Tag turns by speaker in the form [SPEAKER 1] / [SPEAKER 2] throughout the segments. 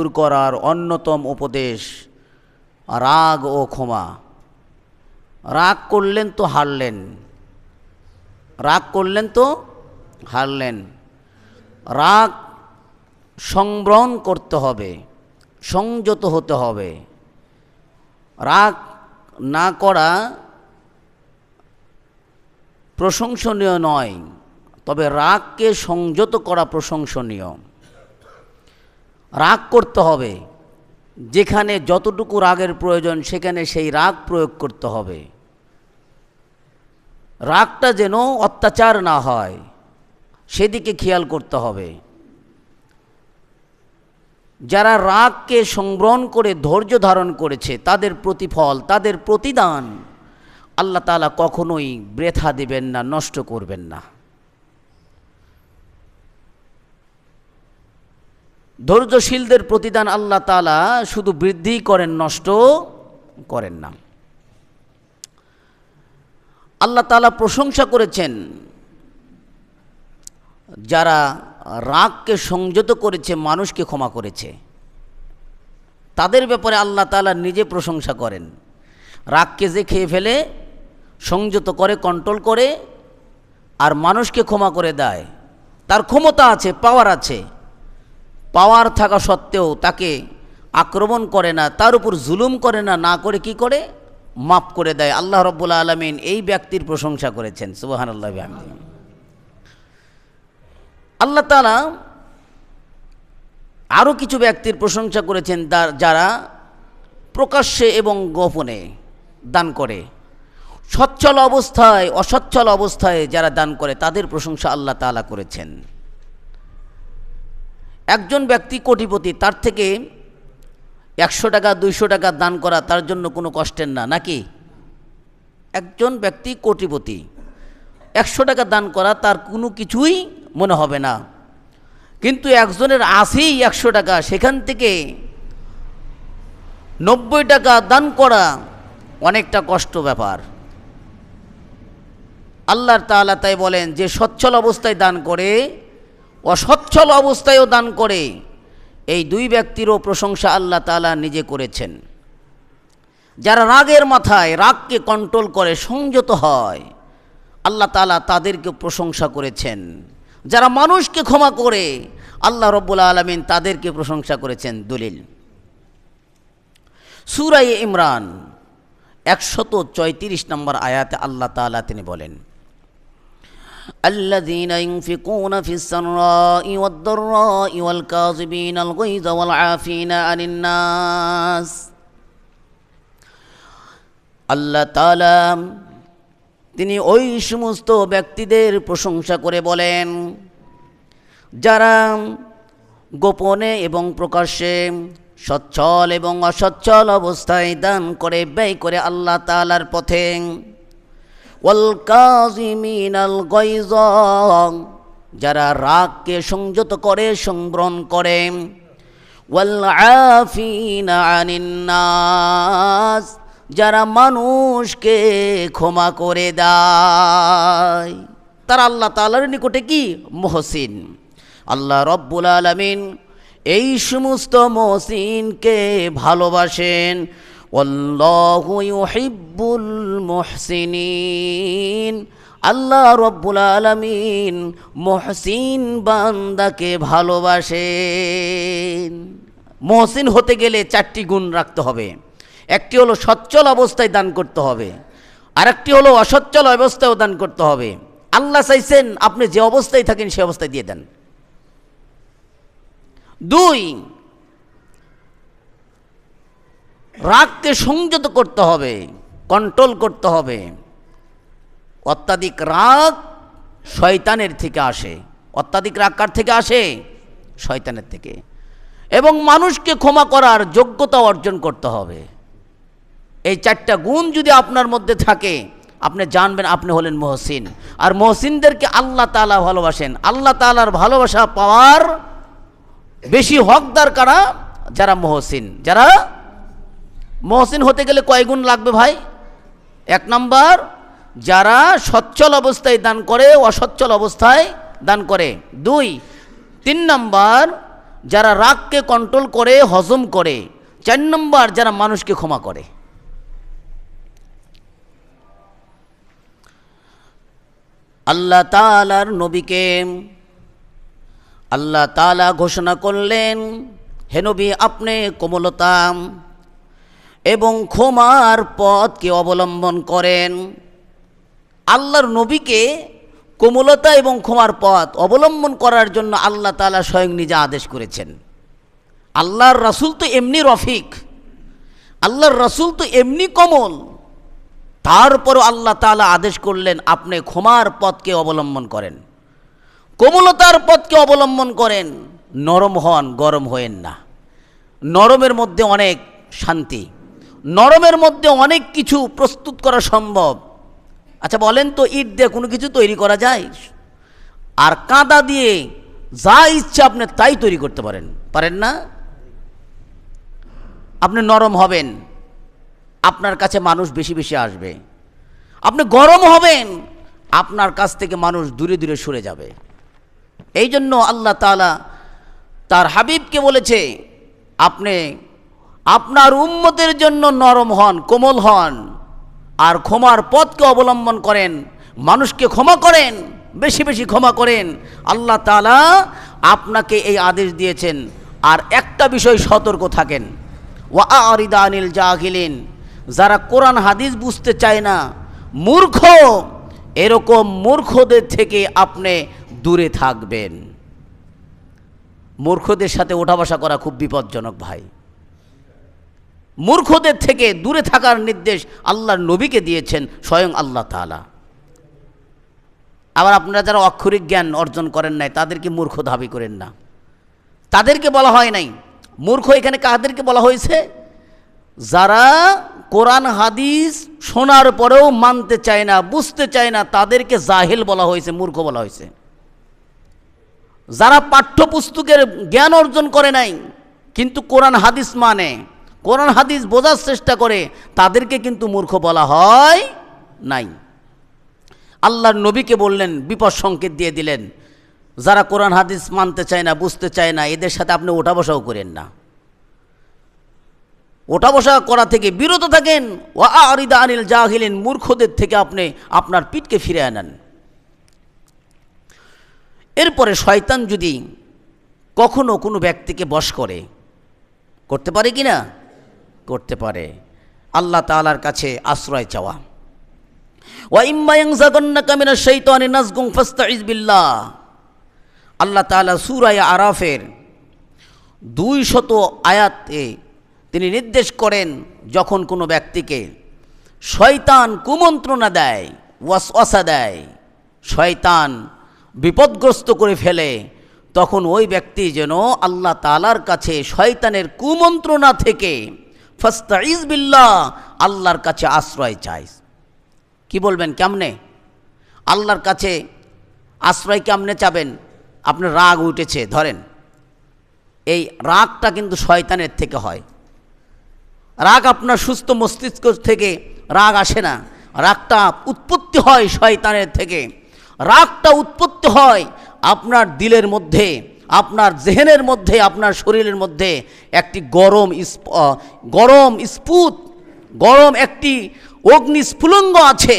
[SPEAKER 1] দূর করার অন্যতম উপদেশ রাগ ও ক্ষমা। রাগ করলেন তো হারলেন, রাগ করলেন তো হারলেন। রাগ সংবরণ করতে হবে, সংযত হতে হবে। রাগ না করা প্রশংসনীয় নয়, তবে রাগকে সংযত করা প্রশংসনীয়। রাগ করতে হবে, যেখানে যতটুকু রাগের প্রয়োজন সেখানে সেই রাগ প্রয়োগ করতে হবে। রাগটা যেন অত্যাচার না হয় সেদিকে খেয়াল করতে হবে। যারা রাগকে সংবরণ করে ধৈর্য ধারণ করেছে তাদের প্রতিফল, তাদের প্রতিদান আল্লাহ তাআলা কখনোই বৃথা দিবেন না, নষ্ট করবেন না। ধৈর্যশীলদের প্রতিদান আল্লাহ তাআলা শুধু বৃদ্ধি করেন, নষ্ট করেন না। আল্লাহ তাআলা প্রশংসা করেছেন যারা রাগকে সংযত করেছে, মানুষকে ক্ষমা করেছে, তাদের ব্যাপারে আল্লাহ তাআলা নিজে প্রশংসা করেন। রাগকে যে খেয়ে ফেলে, সংযত করে, কন্ট্রোল করে আর মানুষকে ক্ষমা করে দেয়, তার ক্ষমতা আছে, পাওয়ার আছে। পাওয়ার থাকা সত্ত্বেও তাকে আক্রমণ করে না, তার উপর জুলুম করে না, না করে কি করে মাফ করে দেয়। আল্লাহ রাব্বুল আলামিন এই ব্যক্তির প্রশংসা করেছেন। সুবহানাল্লাহ বিহামদিহি। আল্লাহ তাআলা আরও কিছু ব্যক্তির প্রশংসা করেছেন যারা প্রকাশ্যে এবং গোপনে দান করে। সচ্ছল অবস্থায়, অসচ্ছল অবস্থায় যারা দান করে তাদের প্রশংসা আল্লাহ তাআলা করেছেন। একজন ব্যক্তি কোটিপতি, তার থেকে 100 টাকা 200 টাকা দান করা তার জন্য কোনো কষ্টের না, নাকি? একজন ব্যক্তি কোটিপতি, 100 টাকা দান করা তার কোনো কিছুই মনে হবে না। কিন্তু একজনের আছেই 100 টাকা, সেখান থেকে 90 টাকা দান করা অনেকটা কষ্ট ব্যাপার। আল্লাহ তাআলা তাই বলেন যে সচ্ছল অবস্থায় দান করে, অসচ্ছল অবস্থায়ও দান করে, এই দুই ব্যক্তিরও প্রশংসা আল্লাহ তাআলা নিজে করেছেন। যারা রাগের মাথায় রাগকে কন্ট্রোল করে, সংযত হয়, আল্লাহ তাআলা তাদেরকে প্রশংসা করেছেন। যারা মানুষকে ক্ষমা করে, আল্লাহ রাব্বুল আলামিন তাদেরকে প্রশংসা করেছেন। দলিল সূরা ইমরান 134 নম্বর আয়াতে আল্লাহ তাআলা তিনি বলেন, الذين ينفقون في السراء والضراء والكاظمين الغيظ والعافين عن الناس। আল্লাহ তাআলা তিনি ওই সমস্ত ব্যক্তিদের প্রশংসা করে বলেন যারা গোপনে এবং প্রকাশ্যে, সচ্ছল এবং অসচ্ছল অবস্থায় দান করে, ব্যয় করে আল্লাহ তাআলার পথে। ওয়াল কাযিমিনাল গায়য, যারা রাগকে সংযত করে, সংবরণ করে। ওয়াল আফিনা আনিন নাস, যারা মানুষকে ক্ষমা করে দেয়, তারা আল্লাহ তাআলার নিকটে কি? মুহসিন। আল্লাহ রাব্বুল আলামিন এই সমস্ত মুহসিনকে ভালোবাসেন। আল্লাহু ইউহিব্বুল মুহসিনিন, আল্লাহ রাব্বুল আলামিন মুহসিন বান্দাকে ভালোবাসেন। মুহসিন হতে গেলে 4টি গুণ রাখতে হবে। একটি হলো সচ্ছল অবস্থায় দান করতে হবে, আরেকটি হলো অসচ্ছল অবস্থায়ও দান করতে হবে। আল্লাহ চাইছেন আপনি যে অবস্থায় থাকেন সে অবস্থায় দিয়ে দেন। 2, রাগকে সংযত করতে হবে, কন্ট্রোল করতে হবে। অত্যাধিক রাগ শয়তানের থেকে আসে। অত্যাধিক রাগ কার থেকে আসে? শয়তানের থেকে। এবং মানুষকে ক্ষমা করার যোগ্যতা অর্জন করতে হবে। এই 4টা গুণ যদি আপনার মধ্যে থাকে, আপনি জানবেন আপনি হলেন মুহসিন। আর মুহসিনদেরকে আল্লাহ তাআলা ভালোবাসেন। আল্লাহ তাআলার ভালোবাসা পাওয়ার বেশি হকদার কারা? যারা মুহসিন। যারা মুহসিন হতে গেলে কয় গুণ লাগবে ভাই? 1 নম্বর, যারা সচ্ছল অবস্থায় দান করে, অসচ্ছল অবস্থায় দান করে। 2, 3 নম্বর, যারা রাগকে কন্ট্রোল করে, হজম করে। 4 নম্বর, যারা মানুষকে ক্ষমা করে। আল্লাহ তাআলার নবীকে আল্লাহ তাআলা ঘোষণা করলেন, হে নবী, আপনি কোমলতা এবং ক্ষমার পথকে অবলম্বন করেন। আল্লাহর নবীকে কোমলতা এবং ক্ষমার পথ অবলম্বন করার জন্য আল্লাহ তাআলা স্বয়ং নিজে আদেশ করেছেন। আল্লাহর রাসূল তো এমনি রফিক, আল্লাহর রাসূল তো এমনি কোমল, তারপরও আল্লাহ তাআলা আদেশ করলেন আপনি ক্ষমার পথকে অবলম্বন করেন, কোমলতার পথকে অবলম্বন করেন। নরম হন, গরম হয়েন না। নরমের মধ্যে অনেক শান্তি, নরমের মধ্যে অনেক কিছু প্রস্তুত করা সম্ভব। আচ্ছা বলেন তো, ইট দিয়ে কোনো কিছু তৈরি করা যায়? আর কাদা দিয়ে যা ইচ্ছা আপনি তাই তৈরি করতে পারেন, পারেন না? আপনি নরম হবেন, আপনার কাছে মানুষ বেশি বেশি আসবে। আপনি গরম হবেন, আপনার কাছ থেকে মানুষ দূরে দূরে সরে যাবে। এই জন্য আল্লাহ তাআলা তার হাবিবকে বলেছে, আপনি আপনার উম্মতের জন্য নরম হন, কোমল হন, আর ক্ষমার পথকে অবলম্বন করেন, মানুষকে ক্ষমা করেন, বেশি বেশি ক্ষমা করেন। আল্লাহ তাআলা আপনাকে এই আদেশ দিয়েছেন। আর একটা বিষয় সতর্ক থাকেন, ওয়া আরিদ আনিল জাহিলিন, যারা কোরআন হাদিস বুঝতে চায় না, মূর্খ, এরকম মূর্খদের থেকে আপনি দূরে থাকবেন। মূর্খদের সাথে ওঠা বসা করা খুব বিপজ্জনক ভাই। মূর্খদের থেকে দূরে থাকার নির্দেশ আল্লাহর নবীকে দিয়েছেন স্বয়ং আল্লাহ তাআলা। আবার আপনারা যারা অক্ষরিক জ্ঞান অর্জন করেন নাই তাদেরকে মূর্খ দাবি করেন না, তাদেরকে বলা হয় নাই মূর্খ। এখানে কাদেরকে বলা হয়েছে? যারা কোরআন হাদিস শোনার পরেও মানতে চায় না, বুঝতে চায় না, তাদেরকে জাহেল বলা হয়েছে, মূর্খ বলা হয়েছে। যারা পাঠ্যপুস্তকের জ্ঞান অর্জন করে নাই কিন্তু কোরআন হাদিস মানে, কোরআন হাদিস বোঝার চেষ্টা করে, তাদেরকে কিন্তু মূর্খ বলা হয় নাই। আল্লাহর নবীকে বললেন, বিপদ সংকেত দিয়ে দিলেন, যারা কোরআন হাদিস মানতে চায় না, বুঝতে চায় না, এদের সাথে আপনি ওঠা বসাও করেন না, ওঠা বসা করা থেকে বিরত থাকেন। ওয়া আরিদ আনিল জাহিলিন, মূর্খদের থেকে আপনি আপনার পিঠকে ফিরে আনেন। এরপরে শয়তান যদি কখনো কোনো ব্যক্তিকে বশ করে, করতে পারে কি না? করতে পারে। আল্লাহ তাআলার কাছে আশ্রয় চাওয়া। ওয়া ইম্মা ইয়ানজাগান্নাকা মিনাশ শাইতানি নাজগুন ফাস্তাইজ বিল্লাহ। আল্লাহ তাআলা সূরা আরাফের 200 আয়াতে তিনি নির্দেশ করেন, যখন কোনো ব্যক্তিকে শয়তান কুমন্ত্রণা দেয়, ওয়াসওয়াসা দেয়, শয়তান বিপদগ্রস্ত করে ফেলে, তখন ওই ব্যক্তি যেন আল্লাহ তাআলার কাছে শয়তানের কুমন্ত্রণা থেকে ফাস্তাইজ বিল্লাহ, আল্লাহর কাছে আশ্রয় চায়। কি বলবেন কেমনে? আল্লাহর কাছে আশ্রয় কেমনে চাবেন? আপনার রাগ উঠেছে, ধরেন এই রাগটা কিন্তু শয়তানের থেকে হয়। রাগ আপনার সুস্থ মস্তিষ্ক থেকে রাগ আসে না, রাগটা উৎপত্তি হয় শয়তানের থেকে। রাগটা উৎপত্তি হয় আপনার দিলের মধ্যে, আপনার জেহেনের মধ্যে, আপনার শরীরের মধ্যে একটি গরম একটি অগ্নিস্ফুলিঙ্গ আছে।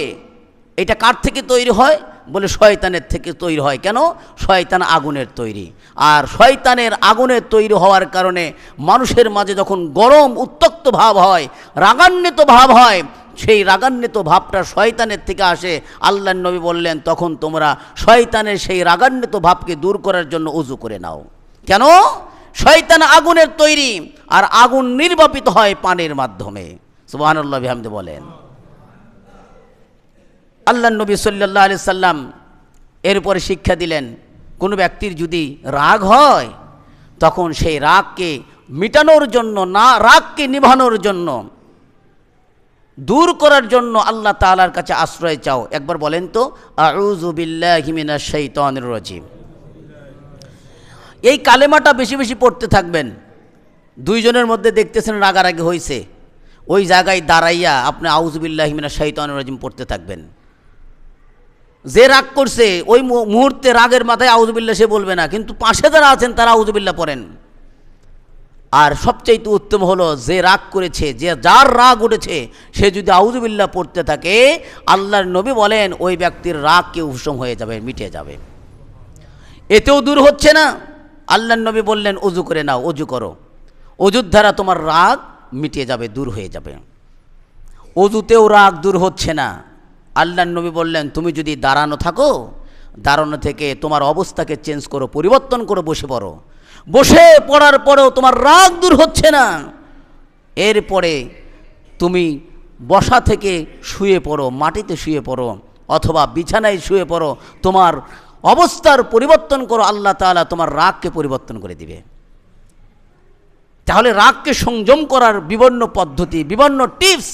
[SPEAKER 1] এটা কার থেকে তৈরি হয়? বলে শয়তানের থেকে তৈরি হয়। কেন? শয়তান আগুনের তৈরি। আর শয়তানের আগুনের তৈরি হওয়ার কারণে মানুষের মাঝে যখন গরম উত্তপ্ত ভাব হয়, রাগান্বিত ভাব হয়, সেই রাগান্বিত ভাবটা শয়তানের থেকে আসে। আল্লাহর নবী বললেন, তখন তোমরা শয়তানের সেই রাগান্বিত ভাবকে দূর করার জন্য ওযু করে নাও। কেন? শয়তান আগুনের তৈরি, আর আগুন নির্বাপিত হয় পানির মাধ্যমে। সুবহানাল্লাহ বিহামদি বলেন। আল্লাহর নবী সাল্লাল্লাহু আলাইহি সাল্লাম এরপরে শিক্ষা দিলেন, কোনো ব্যক্তির যদি রাগ হয় তখন সেই রাগকে মিটানোর জন্য, না রাগকে নিভানোর জন্য, দূর করার জন্য আল্লাহ তাআলার কাছে আশ্রয় চাও। একবার বলেন তো, আউযু বিল্লাহি মিনাশ শাইতানির রাজিম। এই কালেমাটা বেশি বেশি পড়তে থাকবেন। দুইজনের মধ্যে দেখতেছেন রাগারাগি হয়েছে, ওই জায়গায় দাঁড়াইয়া আপনি আউযু বিল্লাহি মিনাশ শাইতানির রাজিম পড়তে থাকবেন। যে রাগ করছে ওই মুহূর্তে রাগের মাথায় আউযু বিল্লাহ সে বলবে না, কিন্তু পাশে যারা আছেন তারা আউযু বিল্লাহ পড়েন। আর সবচাইতে উত্তম হলো যে রাগ করেছে, যে যার রাগ উঠেছে, সে যদি আউযুবিল্লাহ পড়তে থাকে, আল্লাহর নবী বলেন ওই ব্যক্তির রাগ কি উপশম হয়ে যাবে, মিটে যাবে। এতেও দূর হচ্ছে না, আল্লাহর নবী বললেন ওযু করে নাও, ওযু করো, ওযুর দ্বারা তোমার রাগ মিটে যাবে, দূর হয়ে যাবে। ওযুতেও রাগ দূর হচ্ছে না, আল্লাহর নবী বললেন তুমি যদি দাঁড়ানো থাকো, দাঁড়ানো থেকে তোমার অবস্থাকে চেঞ্জ করো, পরিবর্তন করো, বসে পড়ো। বসে পড়ার পরেও তোমার রাগ দূর হচ্ছে না, এরপরে তুমি বসা থেকে শুয়ে পড়ো, মাটিতে শুয়ে পড়ো অথবা বিছানায় শুয়ে পড়ো, তোমার অবস্থার পরিবর্তন করো, আল্লাহ তাআলা তোমার রাগকে পরিবর্তন করে দিবে। তাহলে রাগকে সংযম করার বিভিন্ন পদ্ধতি, বিভিন্ন টিপস,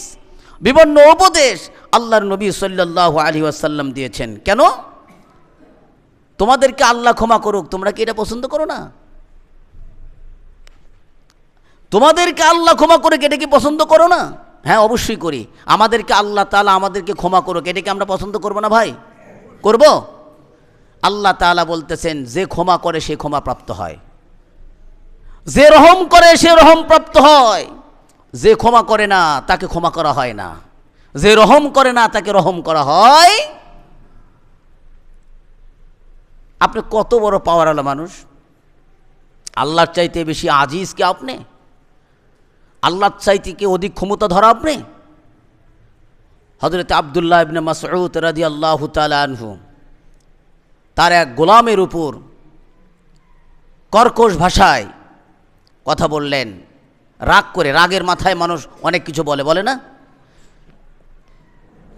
[SPEAKER 1] বিভিন্ন উপদেশ আল্লাহর নবী সাল্লাল্লাহু আলাইহি ওয়াসাল্লাম দিয়েছেন। কেন? তোমাদেরকে আল্লাহ ক্ষমা করুক, তোমরা কি এটা পছন্দ করো না? তোমাদেরকে আল্লাহ ক্ষমা করুক, এটা কি পছন্দ করো না? হ্যাঁ, অবশ্যই করি। আমাদেরকে আল্লাহ তাআলা আমাদেরকে ক্ষমা করুক, এটা কি আমরা পছন্দ করব না ভাই? করব। আল্লাহ তাআলা বলতেছেন যে ক্ষমা করে সে ক্ষমা প্রাপ্ত হয়, যে রহম করে সে রহম প্রাপ্ত হয়, যে ক্ষমা করে না তাকে ক্ষমা করা হয় না, যে রহম করে না তাকে রহম করা হয়। আপনি কত বড় পাওয়ারওয়ালা মানুষ! আল্লাহর চাইতে বেশি আজিজ কে আপনি? আল্লাহর চাইতে কি অধিক ক্ষমতা ধরা আপনি? হযরত আব্দুল্লাহ ইবনে মাসউদ রাদিয়াল্লাহু তাআলা আনহু তার এক গোলামের উপর কর্কশ ভাষায় কথা বললেন, রাগ করে। রাগের মাথায় মানুষ অনেক কিছু বলে, বলে না?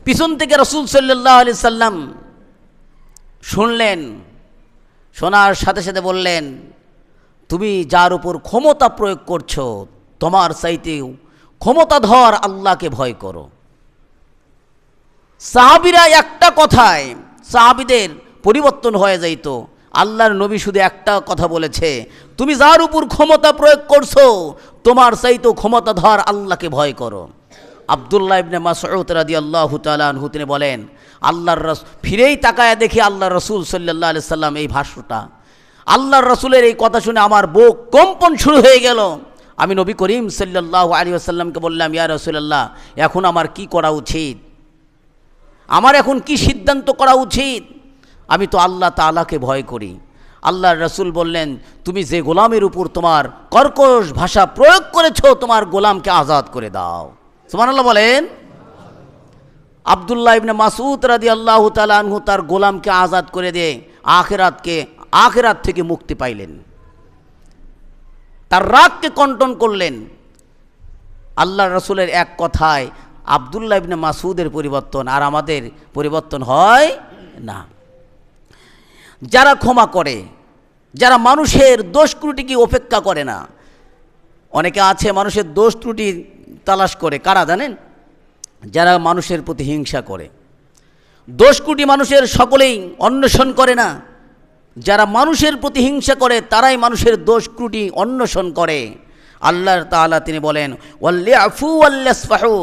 [SPEAKER 1] পিছন থেকে রাসূল সাল্লাল্লাহু আলাইহি সাল্লাম শুনলেন, শোনার সাথে সাথে বললেন, তুমি যার উপর ক্ষমতা প্রয়োগ করছো তোমার চাইতেও ক্ষমতাধর আল্লাহকে ভয় করো। সাহাবীরা একটা কথায় সাহাবীদের পরিবর্তন হয়ে যাইত। আল্লাহর নবী শুধু একটা কথা বলেছে, তুমি যার উপর ক্ষমতা প্রয়োগ করছো তোমার চাইতেও ক্ষমতাধর আল্লাহকে ভয় করো। আব্দুল্লাহ ইবনে মাসউদ রাদিয়াল্লাহু তাআলা আনহু তিনি বলেন, আল্লাহর রাসূল ফিরেই তাকায় দেখি আল্লাহর রাসূল সাল্লাল্লাহু আলাইহি সাল্লাম এই ভাষ্যটা, আল্লাহর রাসূলের এই কথা শুনে আমার বুক কম্পন শুরু হয়ে গেল। আমি নবী করিম সাল্লাল্লাহু আলাইহি ওয়াসাল্লামকে বললাম, ইয়া রাসূলুল্লাহ, এখন আমার কি করা উচিত? আমার এখন কি সিদ্ধান্ত করা উচিত? আমি তো আল্লাহ তাআলাকে ভয় করি। আল্লাহর রাসূল বললেন, তুমি যে গোলামের উপর তোমার কর্কশ ভাষা প্রয়োগ করেছো তোমার গোলামকে আজাদ করে দাও। সুবহানাল্লাহ বলেন। আব্দুল্লাহ ইবনে মাসউদ রাদিয়াল্লাহু তাআলা আনহু তার গোলামকে আজাদ করে দিয়ে আখিরাত থেকে মুক্তি পাইলেন, তার রাগকে কন্ট্রোল করলেন। আল্লাহর রাসূলের এক কথায় আব্দুল্লাহ ইবনে মাসউদের পরিবর্তন, আর আমাদের পরিবর্তন হয় না। যারা ক্ষমা করে, যারা মানুষের দোষ ত্রুটিকে উপেক্ষা করে না। অনেকে আছে মানুষের দোষ ত্রুটি তালাশ করে, কারা জানেন? যারা মানুষের প্রতি হিংসা করে। দোষ ত্রুটি মানুষের সকলেই অন্বেষণ করে না, যারা মানুষের প্রতি হিংসা করে তারাই মানুষের দোষ ত্রুটি অন্বেষণ করে। আল্লাহ তাআলা তিনি বলেন, ওয়ালিয়াফু ওয়ালিয়াসফাহু,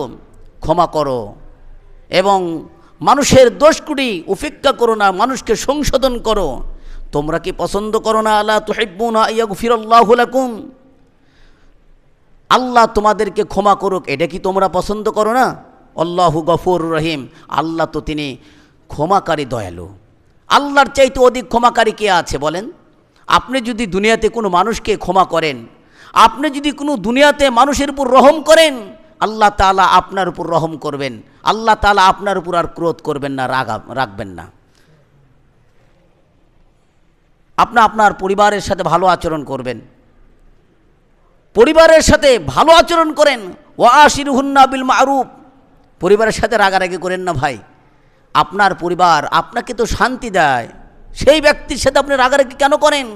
[SPEAKER 1] ক্ষমা করো এবং মানুষের দোষ ত্রুটি উপেক্ষা করো না, মানুষকে সংশোধন করো। তোমরা কি পছন্দ করো না, আলা তুহিব্বুনা আইয়াগফিরাল্লাহু লাকুম, আল্লাহ তোমাদেরকে ক্ষমা করুক, এটা কি তোমরা পছন্দ করো না? আল্লাহু গফুরুর রহিম, আল্লাহ তো তিনি ক্ষমাকারী, দয়ালু। আল্লাহর চাইতে অধিক ক্ষমাকারী কে আছে বলেন? আপনি যদি দুনিয়াতে কোনো মানুষকে ক্ষমা করেন, আপনি যদি কোনো দুনিয়াতে মানুষের উপর রহম করেন, আল্লাহ তাআলা আপনার উপর রহম করবেন। আল্লাহ তাআলা আপনার উপর আর ক্রোধ করবেন না, রাখবেন না। আপনি আপনার পরিবারের সাথে ভালো আচরণ করবেন, পরিবারের সাথে ভালো আচরণ করেন। ওয়াশিরুহুন্না বিল মারুফ, পরিবারের সাথে রাগারাগি করেন না ভাই। আপনার পরিবার আপনাকে তো শান্তি দেয়, সেই ব্যক্তির সাথে আপনি রাগারাগি কেন করেন?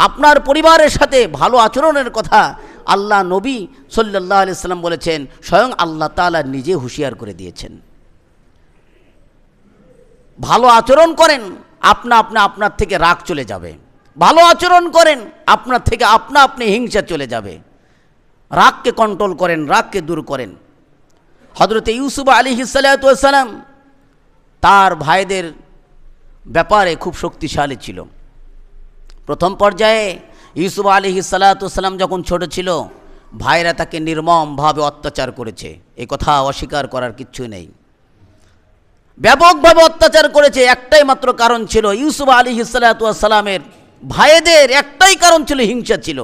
[SPEAKER 1] আপনার পরিবারের সাথে ভালো আচরণের কথা আল্লাহ নবী সাল্লাল্লাহু আলাইহি সাল্লাম বলেছেন, স্বয়ং আল্লাহ তাআলা নিজে হুঁশিয়ার করে দিয়েছেন। ভালো আচরণ করেন, আপনার থেকে রাগ চলে যাবে। ভালো আচরণ করেন, আপনার থেকে আপনি হিংসা চলে যাবে। রাগকে কন্ট্রোল করেন, রাগকে দূর করেন। হযরত ইউসুফ আলাইহিস সালাতু ওয়াস সালাম তার ভাইদের ব্যাপারে খুব শক্তিশালী ছিল। প্রথম পর্যায়ে ইউসুফ আলাইহিস সালাতু সালাম যখন ছোট ছিল, ভাইরা তাকে নির্মমভাবে অত্যাচার করেছে, এই কথা অস্বীকার করার কিচ্ছু নেই। ব্যাপকভাবে অত্যাচার করেছে। একটাই মাত্র কারণ ছিল, ইউসুফ আলাইহিস সালাতু সালামের ভাইদের একটাই কারণ ছিল, হিংসা ছিল,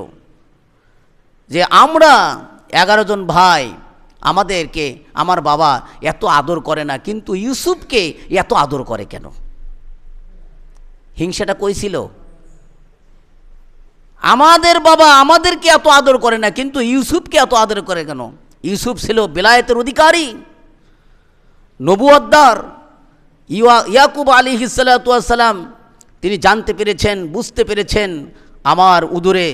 [SPEAKER 1] যে আমরা 11 জন ভাই, আমাদেরকে আমার বাবা এত আদর করে না, কিন্তু ইউসুফকে এত আদর করে কেন? হিংসাটা কই ছিল? আমাদের বাবা আমাদেরকে এত আদর করে না, কিন্তু ইউসুফকে এত আদর করে কেন? ইউসুফ ছিল বেলায়েতের অধিকারী, নবুয়তদার। ইয়াকুব আলাইহিস সালাতু সালাম তিনি জানতে পেরেছেন, বুঝতে পেরেছেন, আমার উদরে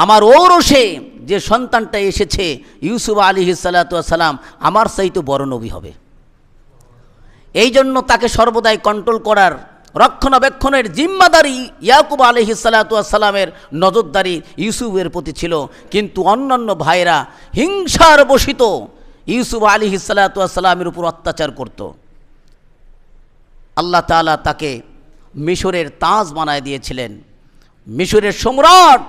[SPEAKER 1] আমার ঔরসে যে সন্তানটা এসেছে ইউসুফ আলাইহিস সালাতু সালাম আমার চাইতে বড় নবী হবে। এই জন্য তাকে সর্বদাই কন্ট্রোল করার, রক্ষণাবেক্ষণের জিম্মাদারি ইয়াকুব আলাইহিস সালাতু সালামের নজরদারি ইউসুফের প্রতি ছিল। কিন্তু অন্যান্য ভাইরা হিংসার বশিত ইউসুফ আলাইহিস সালাতু সালামের উপর অত্যাচার করত। আল্লাহ তাআলা তাকে মিশরের তাজ বানায় দিয়েছিলেন, মিশরের সম্রাট,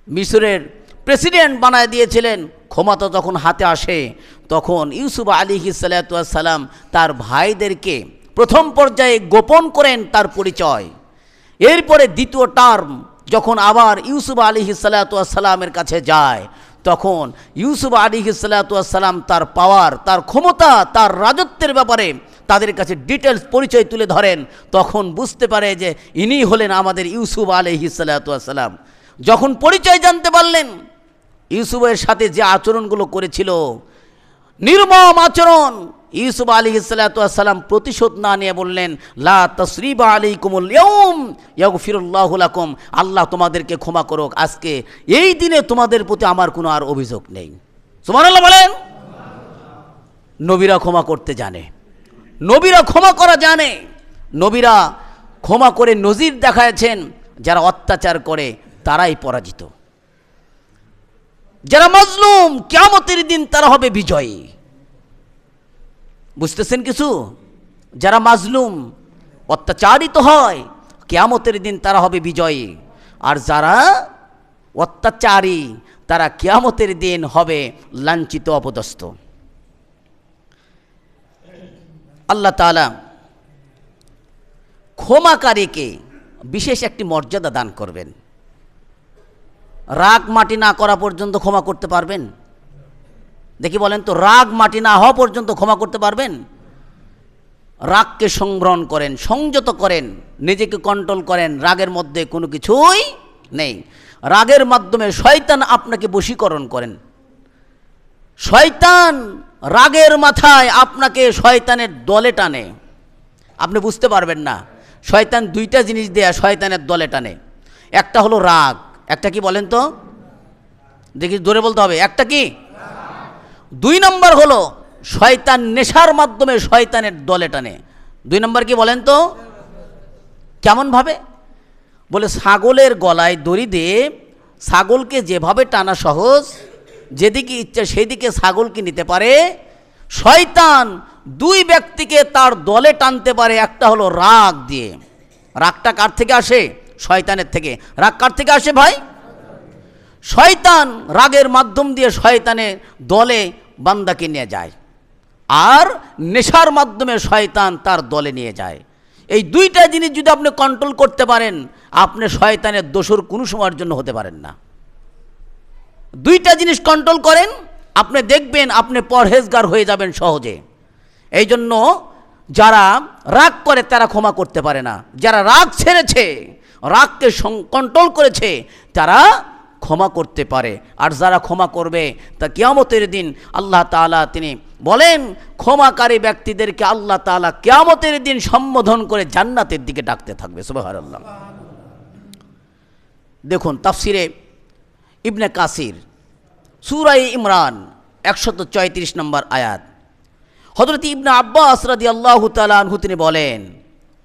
[SPEAKER 1] মিশরের প্রেসিডেন্ট বানায় দিয়েছিলেন। ক্ষমতা যখন হাতে আসে, তখন ইউসুফ আলাইহিস সালাতু সালাম তার ভাইদেরকে প্রথম পর্যায়ে গোপন করেন তার পরিচয়। এরপরে দ্বিতীয় টার্ম যখন আবার ইউসুফ আলাইহিস সালাতু সালামের কাছে যায়, তখন ইউসুফ আলাইহিস সালাতু সালাম তার পাওয়ার, তার ক্ষমতা, তার রাজত্বের ব্যাপারে তাদের কাছে ডিটেলস পরিচয় তুলে ধরেন। তখন বুঝতে পারে যে ইনি হলেন আমাদের ইউসুফ আলাইহিস সালাতু সালাম। যখন পরিচয় জানতে পারলেন, ইউসুফের সাথে যে আচরণগুলো করেছিল, নির্মম আচরণ, ইউসুফ আলাইহিস সালাতু সালাম প্রতিশোধ না নিয়ে বললেন, লা তাসরিবা আলাইকুমুল ইয়াউম ইয়াগফিরুল্লাহু লাকুম, আল্লাহ তোমাদেরকে ক্ষমা করুক, আজকে এই দিনে তোমাদের প্রতি আমার কোনো আর অভিযোগ নেই। সুবহানাল্লাহ বলেন। নবীরা ক্ষমা করতে জানে, নবীরা ক্ষমা করা জানে, নবীরা ক্ষমা করে নজির দেখাচ্ছেন। যারা অত্যাচার করে তারাই পরাজিত, যারা মাজলুম কিয়ামতের দিন তারা হবে বিজয়ী। বুঝতেছেন কিছু? যারা মাজলুম, অত্যাচারিত হয়, কিয়ামতের দিন তারা হবে বিজয়ী। আর যারা অত্যাচারী, তারা কিয়ামতের দিন হবে লাঞ্ছিত, অপদস্থ। আল্লাহ তাআলা ক্ষমাকারীকে বিশেষ একটি মর্যাদা দান করবেন। রাগ মাটি না করা পর্যন্ত ক্ষমা করতে পারবেন? দেখি বলেন তো, রাগ মাটি না হওয়া পর্যন্ত ক্ষমা করতে পারবেন? রাগকে সংবরণ করেন, সংযত করেন, নিজেকে কন্ট্রোল করেন। রাগের মধ্যে কোনো কিছুই নেই। রাগের মাধ্যমে শয়তান আপনাকে বশীকরণ করেন। শয়তান রাগের মাথায় আপনাকে শয়তানের দলে টানে, আপনি বুঝতে পারবেন না। শয়তান দুইটা জিনিস দেয়া শয়তানের দলে টানে। একটা হলো রাগ, একটা কি বলেন তো, দেখি জোরে বলতে হবে, একটা কি? 2 নম্বর হলো শয়তান নেশার মাধ্যমে শয়তানের দলে টানে। 2 নম্বর কি বলেন তো? কেমন ভাবে? বলে ছাগলের গলায় দড়ি দিয়ে ছাগলকে যেভাবে টানা সহজ, যেদিকে ইচ্ছা সেদিকে ছাগলকে নিতে পারে, শয়তান 2 ব্যক্তিকে তার দলে টানতে পারে। একটা হলো রাগ দিয়ে। রাগটা কার থেকে আসে? শয়তানের থেকে। রাগ কার থেকে আসে ভাই? শয়তান রাগের মাধ্যম দিয়ে শয়তানের দলে বান্দাকে নিয়ে যায়, আর নেশার মাধ্যমে শয়তান তার দলে নিয়ে যায়। এই 2টা জিনিস যদি আপনি কন্ট্রোল করতে পারেন, আপনি শয়তানের দোসর কোনো সময়ের জন্য হতে পারেন না। 2টা জিনিস কন্ট্রোল করেন, আপনি দেখবেন আপনি পরহেজগার হয়ে যাবেন সহজে। এই জন্য যারা রাগ করে তারা ক্ষমা করতে পারে না। যারা রাগ ছেড়েছে, রাগকে কন্ট্রোল করেছে, তারা ক্ষমা করতে পারে। আর যারা ক্ষমা করবে, তা কিয়ামতের দিন আল্লাহ তাআলা তিনি বলেন, ক্ষমাকারী ব্যক্তিদেরকে আল্লাহ তাআলা কিয়ামতের দিন সম্বোধন করে জান্নাতের দিকে ডাকতে থাকবে। সুবহানাল্লাহ। দেখুন তাফসিরে ইবনে কাসির সূরা ইমরান 134 নম্বর আয়াত, হযরত ইবনে আব্বাস রাদিয়াল্লাহু তাআলা আনহু তিনি বলেন,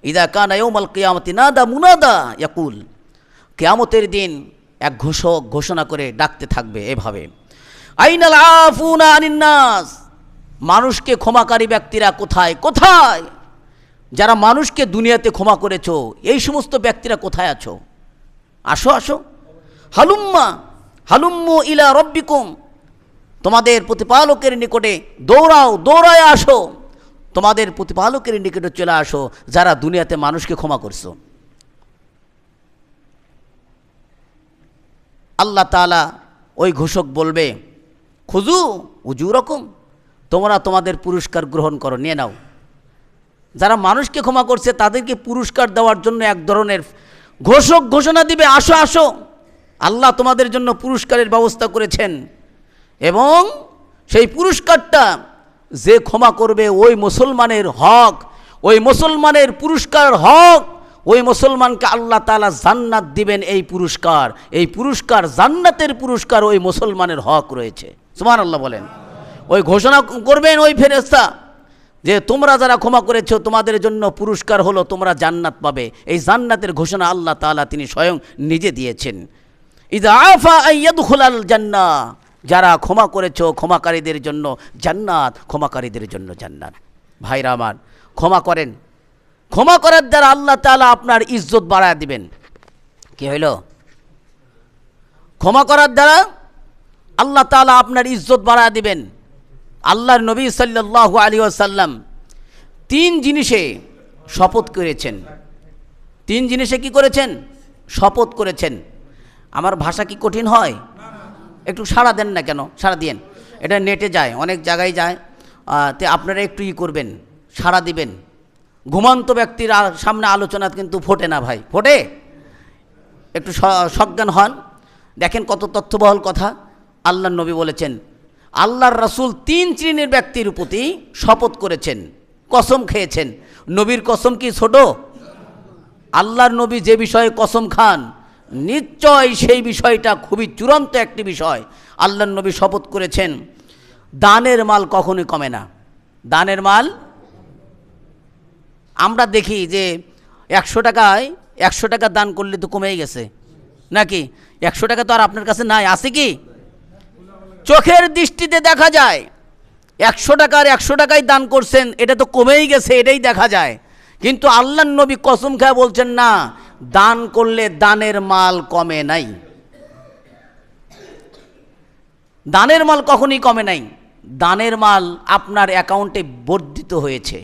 [SPEAKER 1] ইযা কানা ইয়াউমাল কিয়ামতি নাদা মুনাদা ইয়াকুল, কিয়ামতের দিন এক ঘোষক ঘোষণা করে ডাকতে থাকবে এভাবে, আইনাল আফুনা আনিন নাস, মানুষকে ক্ষমাকারী ব্যক্তিরা কোথায় কোথায়? যারা মানুষকে দুনিয়াতে ক্ষমা করেছো, এই সমস্ত ব্যক্তিরা কোথায় আছো? আসো আসো, হালুম্মা হালুম্মু ইলা রব্বিকুম, তোমাদের প্রতিপালকের নিকটে দৌড়াও, দৌড়ায় আসো, তোমাদের প্রতিপালকের নিকটে চলে আসো যারা দুনিয়াতে মানুষকে ক্ষমা করছো। আল্লাহ তাআলা ওই ঘোষক বলবে, খুজু উজুরকুম, তোমরা তোমাদের পুরস্কার গ্রহণ করো, নিয়ে নাও। যারা মানুষকে ক্ষমা করছে তাদেরকে পুরস্কার দেওয়ার জন্য এক ধরনের ঘোষক ঘোষণা দিবে, আসো আসো, আল্লাহ তোমাদের জন্য পুরস্কারের ব্যবস্থা করেছেন। এবং সেই পুরস্কারটা যে ক্ষমা করবে ওই মুসলমানের হক, ওই মুসলমানের পুরস্কার হক, ওই মুসলমানকে আল্লাহ তাআলা জান্নাত দিবেন। এই পুরস্কার জান্নাতের পুরস্কার ওই মুসলমানের হক রয়েছে। সুবহানাল্লাহ বলেন। ওই ঘোষণা করবেন ওই ফেরেশতা যে তোমরা যারা ক্ষমা করেছো তোমাদের জন্য পুরস্কার হলো তোমরা জান্নাত পাবে। এই জান্নাতের ঘোষণা আল্লাহ তাআলা তিনি স্বয়ং নিজে দিয়েছেন। ইযা আফা আইয়াদখুলাল জান্নাহ, যারা ক্ষমা করেছো ক্ষমাকারীদের জন্য জান্নাত, ক্ষমাকারীদের জন্য জান্নাত। ভাইরা আমার, ক্ষমা করেন, ক্ষমা করার দ্বারা আল্লাহ তাআলা আপনার ইজ্জত বাড়ায় দিবেন। কি হইল? ক্ষমা করার দ্বারা আল্লাহ তাআলা আপনার ইজ্জত বাড়ায় দিবেন। আল্লাহর নবী সাল্লাল্লাহু আলাইহি ওয়াসাল্লাম 3 জিনিসে শপথ করেছেন। 3 জিনিসে কি করেছেন? শপথ করেছেন। আমার ভাষা কি কঠিন হয়? একটু সাড়া দেন না কেন? সাড়া দিয়েন, এটা নেটে যায়, অনেক জায়গায় যায়, তে আপনারা একটু করবেন, সাড়া দিবেন। ঘুমন্ত ব্যক্তির সামনে আলোচনা কিন্তু ফোটে না ভাই, ফোটে? একটু সজ্ঞান হন, দেখেন কত তথ্যবহুল কথা। আল্লাহর নবী বলেছেন, আল্লাহর রাসূল 3 শ্রেণীর ব্যক্তির প্রতি শপথ করেছেন, কসম খেয়েছেন। নবীর কসম কি ছোট? আল্লাহর নবী যে বিষয়ে কসম খান নিশ্চয় সেই বিষয়টা খুবই চূড়ান্ত একটি বিষয়। আল্লাহর নবী শপথ করেছেন, দানের মাল কখনোই কমে না। দানের মাল, আমরা দেখি যে 100 টাকায় 100 টাকা দান করলে তো কমেই গেছে নাকি? 100 টাকা তো আর আপনার কাছে নাই, আছে কি? চোখের দৃষ্টিতে দেখা যায় 100 টাকার 100 টাকায় দান করছেন, এটা তো কমেই গেছে, এটাই দেখা যায়। কিন্তু আল্লাহর নবী কসম খেয়ে বলছেন, না, দান করলে দানের মাল কমে নাই। দানের মাল কখনই কমে নাই। দানের মাল আপনার অ্যাকাউন্টে বর্ধিত হয়েছে।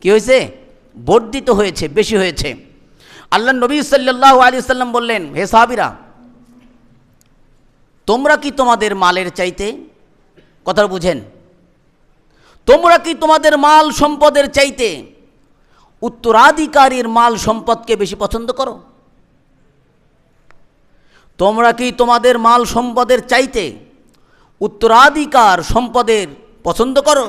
[SPEAKER 1] কি হয়েছে? বর্ধিত হয়েছে, বেশি হয়েছে। আল্লাহর নবী সাল্লাল্লাহু আলাইহি ওয়াসাল্লাম বললেন, হে সাহাবীরা, তোমরা কি তোমাদের মালের চাইতে, কথা বুঝেন, তোমরা কি তোমাদের মাল সম্পদের চাইতে উত্তরাধিকারীর মাল সম্পদকে বেশি পছন্দ করো? তোমরা কি তোমাদের মাল সম্পদের চাইতে উত্তরাধিকার সম্পদের পছন্দ করো?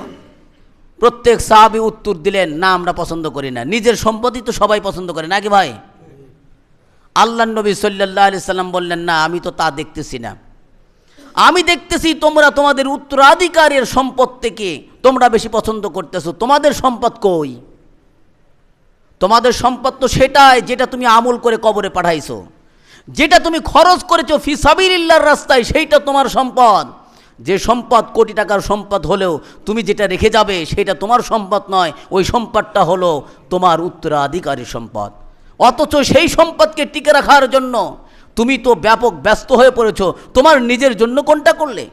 [SPEAKER 1] প্রত্যেক সাহাবী উত্তর দিলেন, না, আমরা পছন্দ করি না। নিজের সম্পদই তো সবাই পছন্দ করে নাকি ভাই? আল্লাহর নবী সাল্লাল্লাহু আলাইহি সাল্লাম বললেন, না, আমি তো তা দেখতেছি না। আমি দেখতেছি তোমরা তোমাদের উত্তরাধিকারের সম্পদ থেকে তোমরা বেশি পছন্দ করতেছো। তোমাদের সম্পদ কই? তোমাদের সম্পদ তো সেটাই যেটা তুমি আমল করে কবরে পাঠাইছো, যেটা তুমি খরচ করেছো ফি সাবিলিল্লাহর রাস্তায়, সেইটা তোমার সম্পদ। যে সম্পদ কোটি টাকার সম্পদ হলেও তুমি যেটা রেখে যাবে সেটা তোমার সম্পদ নয়, ওই সম্পদটা হলো তোমার উত্তরাধিকারী সম্পদ। অথচ সেই সম্পদকে টিকে রাখার জন্য তুমি তো ব্যাপক ব্যস্ত হয়ে পড়েছো। তোমার নিজের জন্য কোনটা করলে?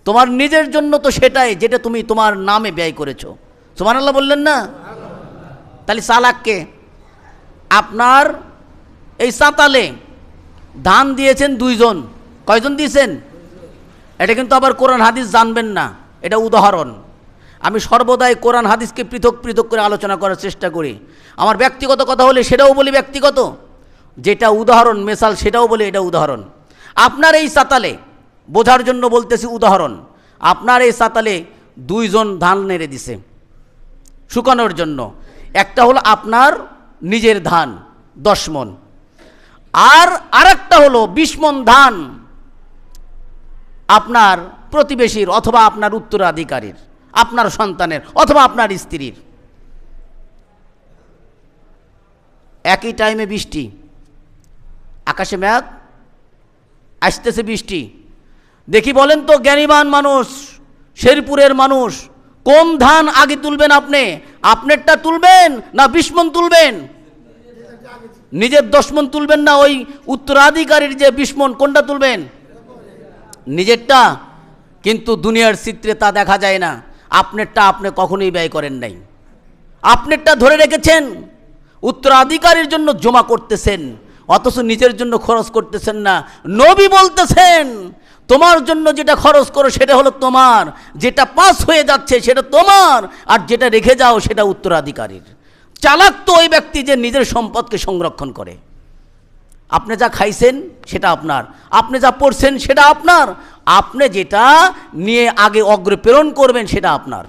[SPEAKER 1] তোমার নিজের জন্য তো সেটাই যেটা তুমি তোমার নামে ব্যয় করেছো। সুবহানাল্লাহ বললেন না? তাহলে চালাককে? আপনার এই সাঁতালে ধান দিয়েছেন 2 জন, কয়জন দিয়েছেন? এটা কিন্তু আবার কোরআন হাদিস জানবেন না, এটা উদাহরণ। আমি সর্বদাই কোরআন হাদিসকে পৃথক পৃথক করে আলোচনা করার চেষ্টা করি। আমার ব্যক্তিগত কথা হলে সেটাও বলি ব্যক্তিগত, যেটা উদাহরণ মেসাল সেটাও বলি এটা উদাহরণ। আপনার এই সাতালে, বোঝার জন্য বলতেছি উদাহরণ, আপনার এই সাতালে 2 জন ধান নেড়ে দিছে শুকানোর জন্য। একটা হলো আপনার নিজের ধান 10 মণ, আর আরেকটা হলো 20 মণ ধান আপনার প্রতিবেশীর অথবা আপনার উত্তরাধিকারীর, আপনার সন্তানের অথবা আপনার স্ত্রীর। একই টাইমে বৃষ্টি, আকাশে মেঘ, আসতেছে বৃষ্টি। দেখি বলেন তো জ্ঞানীবান মানুষ, শেরপুরের মানুষ, কোন ধান আগে তুলবেন? আপনি আপনারটা তুলবেন না 20 মণ তুলবেন? নিজের 10 মণ তুলবেন না, ওই উত্তরাধিকারীর যে 20 মণ, কোনটা তুলবেন? নিজেরটা। কিন্তু দুনিয়ার চিত্রে তা দেখা যায় না। আপনারটা আপনি কখনোই ব্যয় করেন নাই, আপনারটা ধরে রেখেছেন, উত্তরাধিকারীর জন্য জমা করতেছেন, অথচ নিজের জন্য খরচ করতেছেন না। নবী বলতেছেন, তোমার জন্য যেটা খরচ করো সেটা হলো তোমার, যেটা পাস হয়ে যাচ্ছে সেটা তোমার, আর যেটা রেখে যাও সেটা উত্তরাধিকারীর। চালাক তো ওই ব্যক্তি যে নিজের সম্পদকে সংরক্ষণ করে। আপনি যা খাইছেন সেটা আপনার, আপনি যা পড়ছেন সেটা আপনার, আপনি যেটা নিয়ে আগে অগ্রে প্রেরণ করবেন সেটা আপনার।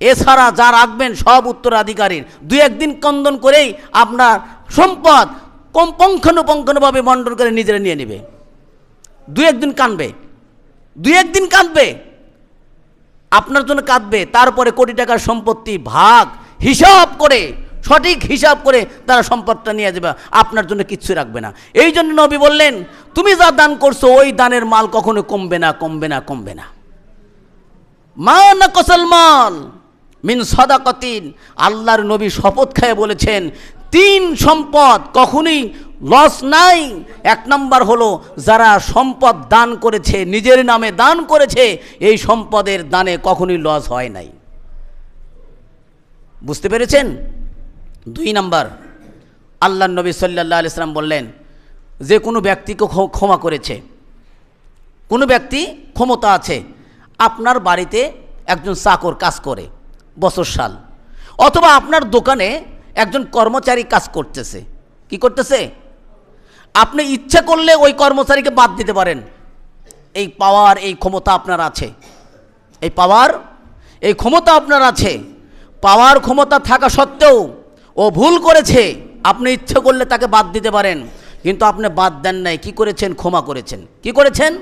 [SPEAKER 1] এছাড়া যা রাখবেন সব উত্তরাধিকারীর। 2-1 দিন কন্দন করেই আপনার সম্পদ পুঙ্খানুপুঙ্খভাবে বন্টন করে নিজেরা নিয়ে নেবে। 2-1 দিন কাঁদবে, 2-1 দিন কাঁদবে, আপনার জন্য কাঁদবে। তারপরে কোটি টাকার সম্পত্তি ভাগ হিসাব করে, সঠিক হিসাব করে তারা সম্পদটা নিয়ে যাবে, আপনার জন্য কিচ্ছু রাখবে না। এই জন্য নবী বললেন, তুমি যা দান করছো ওই দানের মাল কখনো কমবে না, কমবে না, কমবে না। মা নাকাসাল মাল মিন সাদাকাতিন, আল্লাহর নবী শপথ খেয়ে বলেছেন 3 সম্পদ কখনোই লস নাই। 1 নম্বর হলো যারা সম্পদ দান করেছে, নিজের নামে দান করেছে, এই সম্পদের দানে কখনোই লস হয় নাই। বুঝতে পেরেছেন? 2 নম্বর, আল্লাহর নবী সাল্লাল্লাহু আলাইহি সাল্লাম বললেন, যে কোনো ব্যক্তিকে ক্ষমা করেছে, কোনো ব্যক্তি ক্ষমতা আছে, আপনার বাড়িতে একজন চাকর কাজ করে বছর সাল, অথবা আপনার দোকানে একজন কর্মচারী কাজ করতেছে, কি করতেছে, আপনি ইচ্ছা করলে ওই কর্মচারীকে বাদ দিতে পারেন। এই পাওয়ার, এই ক্ষমতা আপনার আছে, এই পাওয়ার, এই ক্ষমতা আপনার আছে। পাওয়ার ক্ষমতা থাকা সত্ত্বেও ও ভুল করেছে, আপনি ইচ্ছা করলে তাকে বাদ দিতে পারেন, কিন্তু আপনি বাদ দেন নাই, কি করেছেন? ক্ষমা করেছেন। কি করেছেন?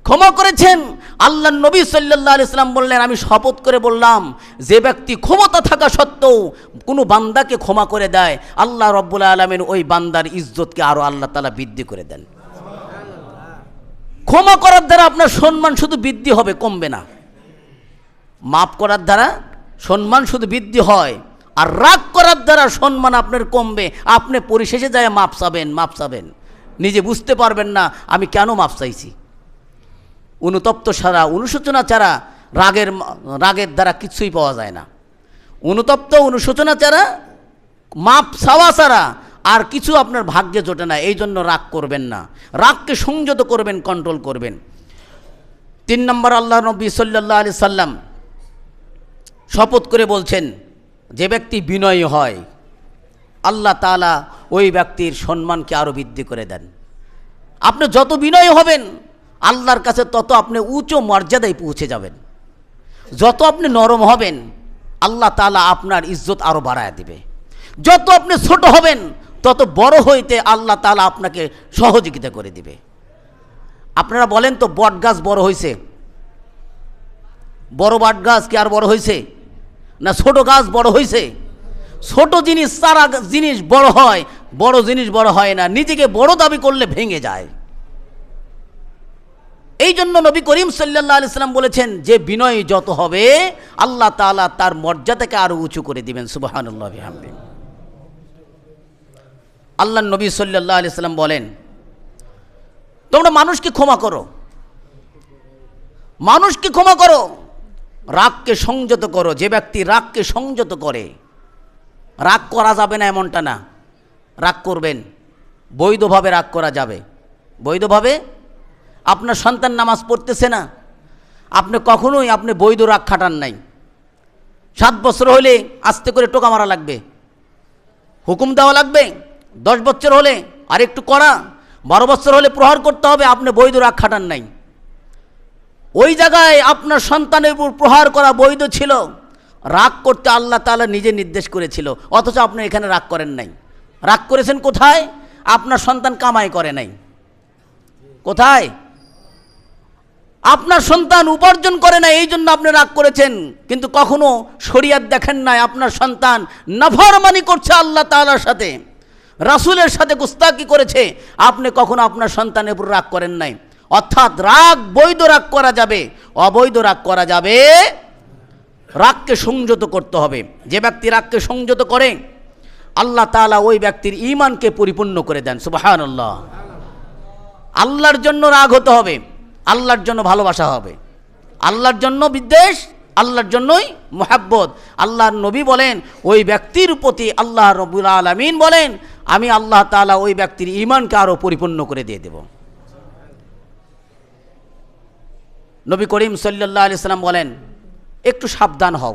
[SPEAKER 1] ক্ষমা করেছেন। আল্লাহর নবী সাল্লাল্লাহু আলাইহি সাল্লাম বললেন, আমি শপথ করে বললাম, যে ব্যক্তি ক্ষমতা থাকা সত্ত্বেও কোনো বান্দাকে ক্ষমা করে দেয়, আল্লাহ রব্বুল আলামিন ওই বান্দার ইজ্জতকে আরো আল্লাহ তাআলা বৃদ্ধি করে দেন। ক্ষমা করার দ্বারা আপনার সম্মান শুধু বৃদ্ধি হবে, কমবে না। মাফ করার দ্বারা সম্মান শুধু বৃদ্ধি হয়, আর রাগ করার দ্বারা সম্মান আপনার কমবে। আপনি পরিশেষে যায় মাপ চাবেন, মাপ চাবেন, নিজে বুঝতে পারবেন না আমি কেন মাপ চাইছি। অনুতপ্ত ছাড়া, অনুশোচনা ছাড়া রাগের দ্বারা কিছুই পাওয়া যায় না। অনুতপ্ত, অনুশোচনা ছাড়া, মাপ চাওয়া ছাড়া আর কিছু আপনার ভাগ্যে জোটে না। এই জন্য রাগ করবেন না, রাগকে সংযত করবেন, কন্ট্রোল করবেন। 3 নম্বর, আল্লাহ নবী সাল্লাল্লাহু আলাইহি সাল্লাম শপথ করে বলছেন, যে ব্যক্তি বিনয়ী হয়, আল্লাহ তাআলা ওই ব্যক্তির সম্মানকে আরও বৃদ্ধি করে দেন। আপনি যত বিনয়ী হবেন, আল্লাহর কাছে তত আপনি উচ্চ মর্যাদায় পৌঁছে যাবেন। যত আপনি নরম হবেন, আল্লাহ তাআলা আপনার ইজ্জত আরও বাড়ায় দিবে। যত আপনি ছোট হবেন, তত বড় হইতে আল্লাহ তাআলা আপনাকে সহযোগিতা করে দিবে। আপনারা বলেন তো, বট গাছ বড় হয়েছে? বড় বট গাছ কি আর বড় হয়েছে? না ছোট গাছ বড় হয়েছে? ছোট জিনিস, চারা জিনিস বড় হয়, বড় জিনিস বড় হয় না। নিজেকে বড় দাবি করলে ভেঙে যায়। এই জন্য নবী করিম সাল্লাল্লাহু আলাইহি সাল্লাম বলেছেন, যে বিনয়ী যত হবে, আল্লাহ তাআলা তার মর্যাদাকে আরো উঁচু করে দিবেন। সুবহানাল্লাহ বিহামদিহি। আল্লাহর নবী সাল্লাল্লাহু আলাইহি সাল্লাম বলেন, তোমরা মানুষকে ক্ষমা করো, মানুষকে ক্ষমা করো, রাগকে সংযত করো। যে ব্যক্তি রাগকে সংযত করে, রাগ করা যাবে না এমনটা না, রাগ করবেন, বৈধভাবে রাগ করা যাবে। বৈধভাবে আপনার সন্তান নামাজ পড়তেছে না, আপনি কখনোই আপনি বৈধ রাগ খাটান নাই। 7 বছর হলে আস্তে করে টোকা মারা লাগবে, হুকুম দেওয়া লাগবে। 10 বছর হলে আর একটু কড়া, 12 বছর হলে প্রহার করতে হবে। আপনি বৈধ রাগ খাটান নাই। ওই জায়গায় আপনার সন্তানের উপর প্রহার করা বৈধ ছিল। রাগ করতে আল্লাহ তাআলা নিজে নির্দেশ করেছিল, অথচ আপনি এখানে রাগ করেন নাই। রাগ করেছেন কোথায়? আপনার সন্তান কামাই করে নাই। কোথায়? আপনার সন্তান উপার্জন করে না, এই জন্য আপনি রাগ করেছেন। কিন্তু কখনো শরিয়ত দেখেন নাই, আপনার সন্তান নাফরমানি করছে আল্লাহ তাআলার সাথে, রাসূলের সাথে গুস্তাখি করেছে, আপনি কখনো আপনার সন্তানের উপর রাগ করেন নাই। অর্থাৎ রাগ, বৈধ রাগ করা যাবে, অবৈধ রাগ করা যাবে। রাগকে সংযত করতে হবে। যে ব্যক্তি রাগকে সংযত করে, আল্লাহ তাআলা ওই ব্যক্তির ঈমানকে পরিপূর্ণ করে দেন। সুবহানাল্লাহ। আল্লাহর জন্য রাগ হতে হবে, আল্লাহর জন্য ভালোবাসা হবে, আল্লাহর জন্য বিদ্বেষ, আল্লাহর জন্যই মুহাব্বত। আল্লাহর নবী বলেন ওই ব্যক্তির প্রতি আল্লাহ রাব্বুল আলামিন বলেন আমি আল্লাহ তাআলা ওই ব্যক্তির ঈমানকে আরও পরিপূর্ণ করে দিয়ে দেব। নবী করিম সাল্লাল্লাহু আলাইহি সাল্লাম বলেন একটু সাবধান হও,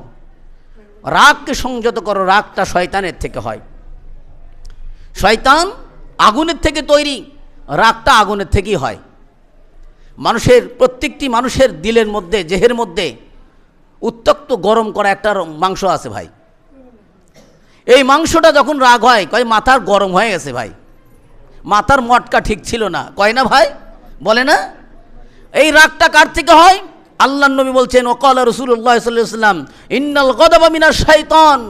[SPEAKER 1] রাগকে সংযত করো, রাগটা শয়তানের থেকে হয়। শয়তান আগুনের থেকে তৈরি, রাগটা আগুনের থেকেই হয়। মানুষের প্রত্যেকটি মানুষের দিলের মধ্যে, দেহের মধ্যে উত্তপ্ত গরম করা একটা মাংস আছে ভাই। এই মাংসটা যখন রাগ হয় কয় মাথার গরম হয়ে গেছে ভাই, মাথার মটকা ঠিক ছিল না, কয় না ভাই, বলে না? এই রাগটা কার থেকে হয়? আল্লাহর নবী বলছেন ওয়াকালা রাসূলুল্লাহ সাল্লাল্লাহু আলাইহি ওয়াসাল্লাম ইন্নাল গাদাবা মিনাশ শাইতান,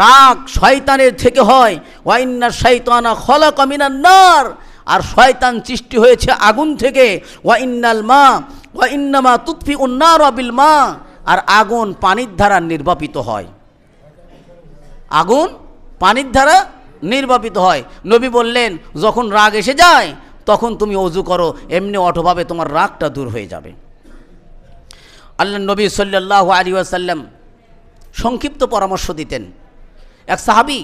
[SPEAKER 1] রাগ শয়তানের থেকে হয়। ওয়া ইন্নাশ শাইতানা খালাকা মিনান নার, আর শয়তান সৃষ্টি হয়েছে আগুন থেকে। ওয়া ইন্নামা তুতফিউন নার বিল মা, আর আগুন পানির দ্বারা নির্বাপিত হয়। আগুন পানির দ্বারা নির্বাপিত হয়। নবী বললেন যখন রাগ এসে যায় তখন তুমি ওযু করো, এমনি অটোভাবে তোমার রাগটা দূর হয়ে যাবে। আল্লাহ নবী সাল্লাল্লাহু আলাইহি ওয়াসাল্লাম সংক্ষিপ্ত পরামর্শ দিতেন। এক সাহাবী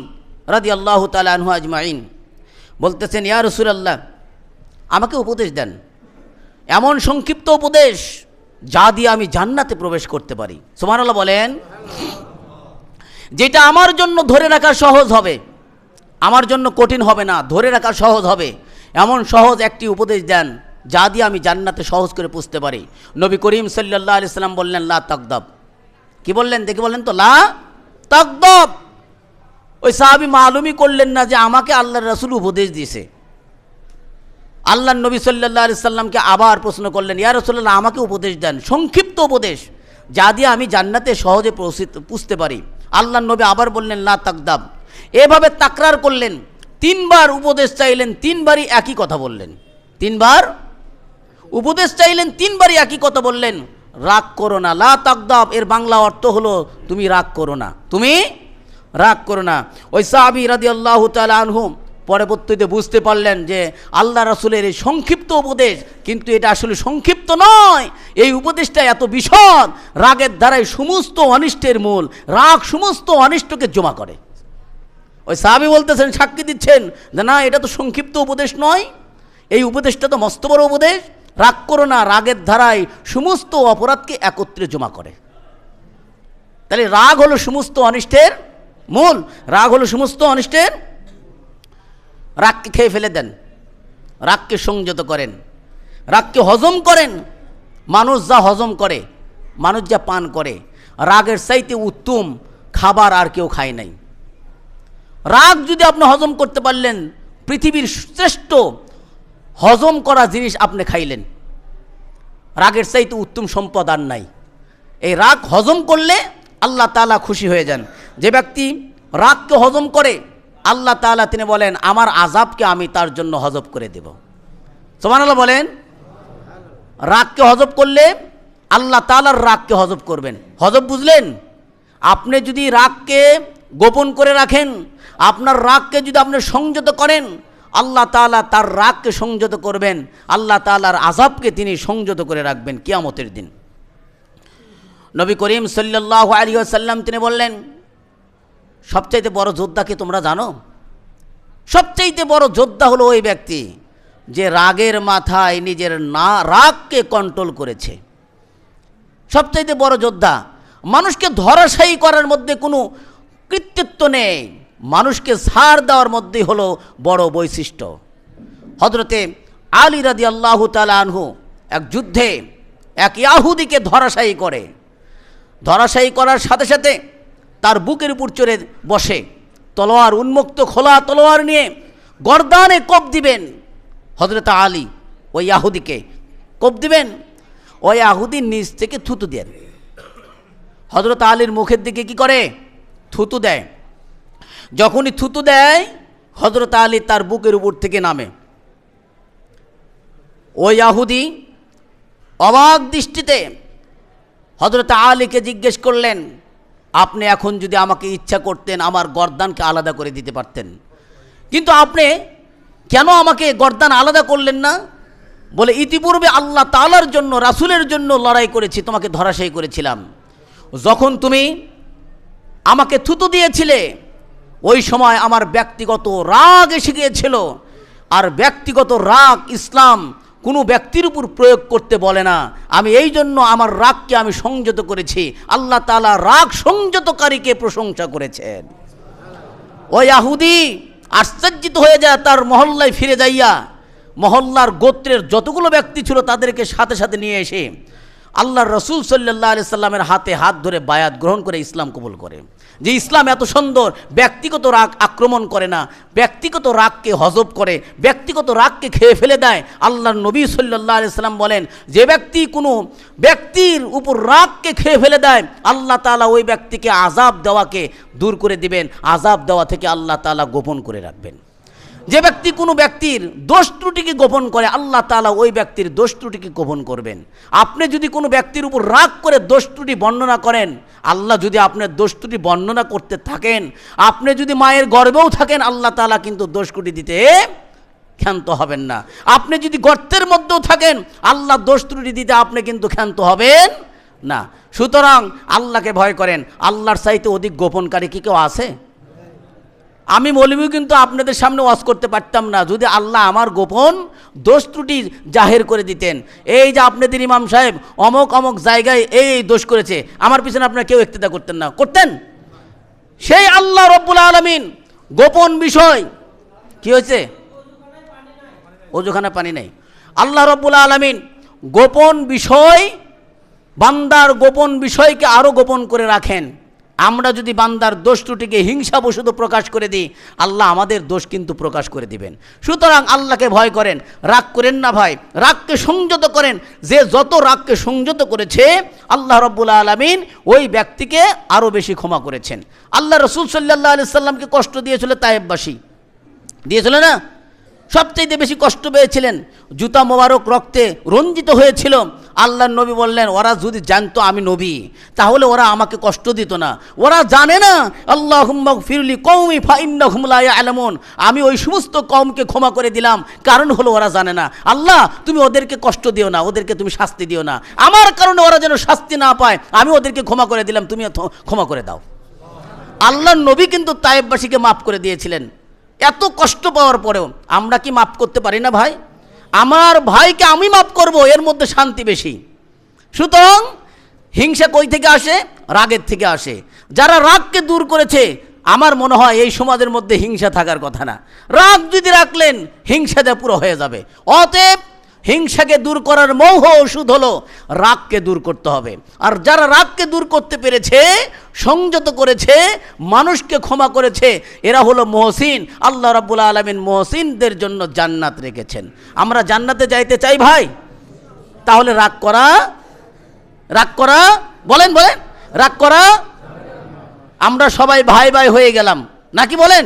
[SPEAKER 1] রাদিয়াল্লাহু তাআলা আনহু আজমাইন বলতেছেন ইয়া রাসূলুল্লাহ আমাকে উপদেশ দেন, এমন সংক্ষিপ্ত উপদেশ যা দিয়ে আমি জান্নাতে প্রবেশ করতে পারি। সুবহানাল্লাহ বলেন। যেটা আমার জন্য ধরে রাখা সহজ হবে, আমার জন্য কঠিন হবে না, ধরে রাখা সহজ হবে, এমন সহজ একটি উপদেশ দেন যা দিয়ে আমি জান্নাতে সহজ করে পুষতে পারি। নবী করিম সাল্লাল্লাহু আলাইহি সাল্লাম বললেন লা তাকদাব। কি বললেন দেখি বলেন তো? লা তাকদাব। ওই সাহাবী মালুমই করলেন না যে আমাকে আল্লাহর রাসূল উপদেশ দিয়েছে। আল্লাহর নবী সাল্লাল্লাহু আলাইহি সাল্লামকে আবার প্রশ্ন করলেন ইয়া রাসূলুল্লাহ আমাকে উপদেশ দেন, সংক্ষিপ্ত উপদেশ যা দিয়ে আমি জান্নাতে সহজে পুষতে পারি। আল্লাহর নবী আবার বললেন লা তাকদাব। এভাবে তাকরার করলেন, তিনবার উপদেশ চাইলেন, তিনবারই একই কথা বললেন। তিনবার উপদেশ চাইলেন, তিনবারই একই কথা বললেন, রাগ করো না। লা তাকদাব এর বাংলা অর্থ হলো তুমি রাগ করো না, তুমি রাগ করো না। ওই সাহাবী রাদিয়াল্লাহু তাআলা আনহু পরবর্তীতে বুঝতে পারলেন যে আল্লাহ রাসূলের এই সংক্ষিপ্ত উপদেশ, কিন্তু এটা আসলে সংক্ষিপ্ত নয়, এই উপদেশটা এত বিশদ। রাগের দ্বারাই সমস্ত অনিষ্টের মূল, রাগ সমস্ত অনিষ্টকে জমা করে। ওই সাহাবী বলতেছেন, সাক্ষী দিচ্ছেন যে না এটা তো সংক্ষিপ্ত উপদেশ নয়, এই উপদেশটা তো মস্ত বড় উপদেশ। রাগ করো না, রাগের ধারায় সমস্ত অপরাধকে একত্রে জমা করে। তাহলে রাগ হলো সমস্ত অনিষ্টের মূল, রাগ হলো সমস্ত অনিষ্টের। রাগকে খেয়ে ফেলে দেন, রাগকে সংযত করেন, রাগকে হজম করেন। মানুষ যা হজম করে, মানুষ যা পান করে, রাগের চাইতে উত্তম খাবার আর কেউ খায় নাই। রাগ যদি আপনি হজম করতে পারলেন, পৃথিবীর শ্রেষ্ঠ হজম করা জিনিস আপনি খাইলেন। রাগের চাইতে উত্তম সম্পদ আর নাই। এই রাগ হজম করলে আল্লাহ তাআলা খুশি হয়ে যান। যে ব্যক্তি রাগকে হজম করে আল্লাহ তাআলা তিনি বলেন আমার আযাবকে আমি তার জন্য হজম করে দেব। সুবহানাল্লাহ বলেন। রাগকে হজম করলে আল্লাহ তাআলার রাগকে হজম করবেন। হজম বুঝলেন? আপনি যদি রাগকে গোপন করে রাখেন, আপনার রাগকে যদি আপনি সংযত করেন, আল্লাহ তাআলা তার রাগকে সংযত করবেন, আল্লাহ তাআলার আযাবকে তিনি সংযত করে রাখবেন কিয়ামতের দিন। নবী করিম সাল্লাল্লাহু আলাইহি ওয়াসাল্লাম তিনি বললেন সবচাইতে বড় যোদ্ধাকে তোমরা জানো? সবচাইতে বড় যোদ্ধা হলো ওই ব্যক্তি যে রাগের মাথায় নিজের রাগকে কন্ট্রোল করেছে। সবচাইতে বড় যোদ্ধা। মানুষকে ধরাশায়ী করার মধ্যে কোনো কৃতিত্ব নেই, মানুষকে ছাড় দেওয়ার মধ্যেই হলো বড় বৈশিষ্ট্য। হযরতে আলী রাদিয়াল্লাহু তাআলা আনহু এক যুদ্ধে এক ইয়াহুদীকে ধরাশায়ী করে, ধরাশায়ী করার সাথে সাথে তার বুকের উপর চড়ে বসে, তলোয়ার উন্মুক্ত খোলা তলোয়ার নিয়ে গর্দানে কোপ দিবেন। হযরত আলী ওই ইয়াহুদীকে কোপ দিবেন, ওই ইয়াহুদী নিচ থেকে থুতু দেন। হযরত আলীর মুখের দিকে কি করে? থুতু দেয়। যখনই থুতু দেয় হযরত আলী তার বুকের উপর থেকে নামে। ওই ইয়াহুদী অবাক দৃষ্টিতে হযরত আলীকে জিজ্ঞেস করলেন আপনি এখন যদি আমাকে ইচ্ছা করতেন আমার গর্দানকে আলাদা করে দিতে পারতেন, কিন্তু আপনি কেন আমাকে গর্দান আলাদা করলেন না? বলে ইতিপূর্বে আল্লাহ তাআলার জন্য, রাসূলের জন্য লড়াই করেছি, তোমাকে ধরাশায়ী করেছিলাম। যখন তুমি আমাকে থুতু দিয়েছিলে ওই সময় আমার ব্যক্তিগত রাগ এসে গিয়েছিল, আর ব্যক্তিগত রাগ ইসলাম কোনো ব্যক্তির উপর প্রয়োগ করতে বলে না। আমি এই জন্য আমার রাগকে আমি সংযত করেছি। আল্লাহ তাআলা রাগ সংযতকারীকে প্রশংসা করেছেন। ওই ইহুদি আশ্চর্যিত হয়ে যায়, তার মহল্লায় ফিরে যাইয়া মহল্লার গোত্রের যতগুলো ব্যক্তি ছিল তাদেরকে সাথে সাথে নিয়ে এসে আল্লাহর রাসূল সাল্লাল্লাহু আলাইহি সাল্লামের হাতে হাত ধরে বায়াত গ্রহণ করে ইসলাম কবুল করে। যে ইসলাম এত সুন্দর, ব্যক্তিগত রাগ আক্রমণ করে না, ব্যক্তিগত রাগকে হজব করে, ব্যক্তিগত রাগকে খেয়ে ফেলে দেয়। আল্লাহর নবী সাল্লাল্লাহু আলাইহি সাল্লাম বলেন, যে ব্যক্তি কোনো ব্যক্তির উপর রাগকে খেয়ে ফেলে দেয় আল্লাহ তাআলা ওই ব্যক্তিকে আযাব দেওয়াকে দূর করে দিবেন, আযাব দেওয়া থেকে আল্লাহ তাআলা গোপন করে রাখবেন। যে ব্যক্তি কোনো ব্যক্তির দোষ ত্রুটিকে গোপন করে আল্লাহ তাআলা ওই ব্যক্তির দোষ ত্রুটিকে গোপন করবেন। আপনি যদি কোনো ব্যক্তির উপর রাগ করে দোষ ত্রুটি বর্ণনা করেন, আল্লাহ যদি আপনার দোষ ত্রুটি বর্ণনা করতে থাকেন, আপনি যদি মায়ের গর্ভেও থাকেন আল্লাহ তাআলা কিন্তু দোষ ত্রুটি দিতে ক্ষান্ত হবেন না। আপনি যদি গর্তের মধ্যেও থাকেন আল্লাহ দোষ ত্রুটি দিতে আপনি কিন্তু ক্ষান্ত হবেন না। সুতরাং আল্লাহকে ভয় করেন। আল্লাহর চাইতে অধিক গোপনকারী কি কেউ আছে? আমি মৌলভী কিন্তু আপনাদের সামনে ওয়াজ করতে পারতাম না যদি আল্লাহ আমার গোপন দোষ ত্রুটি জাহের করে দিতেন। এই যে আপনাদের ইমাম সাহেব অমক অমক জায়গায় এই দোষ করেছে, আমার পিছনে আপনারা কেউ ইক্তেদা করতেন না? করতেন? সেই আল্লাহ রব্বুল আলামিন গোপন বিষয় কি হয়েছে? ওজুখানে পানি নেই। আল্লাহ রব্বুল আলামিন গোপন বিষয়, বান্দার গোপন বিষয়কে আরও গোপন করে রাখেন। আমরা যদি বান্দার দোষ ত্রুটিকে হিংসাবশত প্রকাশ করে দিই আল্লাহ আমাদের দোষ কিন্তু প্রকাশ করে দিবেন। সুতরাং আল্লাহকে ভয় করেন, রাগ করেন না ভাই, রাগকে সংযত করেন। যে যত রাগকে সংযত করেছে আল্লাহ রাব্বুল আলামিন ওই ব্যক্তিকে আরও বেশি ক্ষমা করেছেন। আল্লাহ রাসূল সাল্লাল্লাহু আলাইহি সাল্লামকে কষ্ট দিয়েছিল তায়েববাসী, দিয়েছিল না? সবচেয়ে বেশি কষ্ট পেয়েছিলেন, জুতা মোবারক রক্তে রঞ্জিত হয়েছিল। আল্লাহর নবী বললেন, ওরা যদি জানতো আমি নবী তাহলে ওরা আমাকে কষ্ট দিত না। ওরা জানে না। আল্লাহুম্মা গফিরলি কওমি ফাইন্নাহুম লা ইয়ালামুন, আমি ওই সমস্ত কওমকে ক্ষমা করে দিলাম, কারণ হলো ওরা জানে না। আল্লাহ তুমি ওদেরকে কষ্ট দিও না, ওদেরকে তুমি শাস্তি দিও না, আমার কারণে ওরা যেন শাস্তি না পায়, আমি ওদেরকে ক্ষমা করে দিলাম, তুমি ক্ষমা করে দাও। আল্লাহর নবী কিন্তু তায়েববাসীকে মাফ করে দিয়েছিলেন। এত কষ্ট পাওয়ার পরেও আমরা কি মাফ করতে পারি না ভাই? আমার ভাইকে আমি মাফ করব, এর মধ্যে শান্তি বেশি। সুতরাং হিংসা কই থেকে আসে? রাগের থেকে আসে। যারা রাগকে দূর করেছে আমার মনে হয় এই সমাজের মধ্যে হিংসা থাকার কথা না। রাগ যদি রাখলেন হিংসাটা পুরো হয়ে যাবে। অতএব হিংসাকে দূর করার মৌহ ওষুধ হলো রাগকে দূর করতে হবে। আর যারা রাগকে দূর করতে পেরেছে, সংযত করেছে, মানুষকে ক্ষমা করেছে, এরা হলো মুহসিন। আল্লাহ রাব্বুল আলামিন মুহসিনদের জন্য জান্নাত রেখেছেন। আমরা জান্নাতে যাইতে চাই ভাই, তাহলে রাগ করা বলেন রাগ করা, আমরা সবাই ভাই ভাই হয়ে গেলাম নাকি বলেন?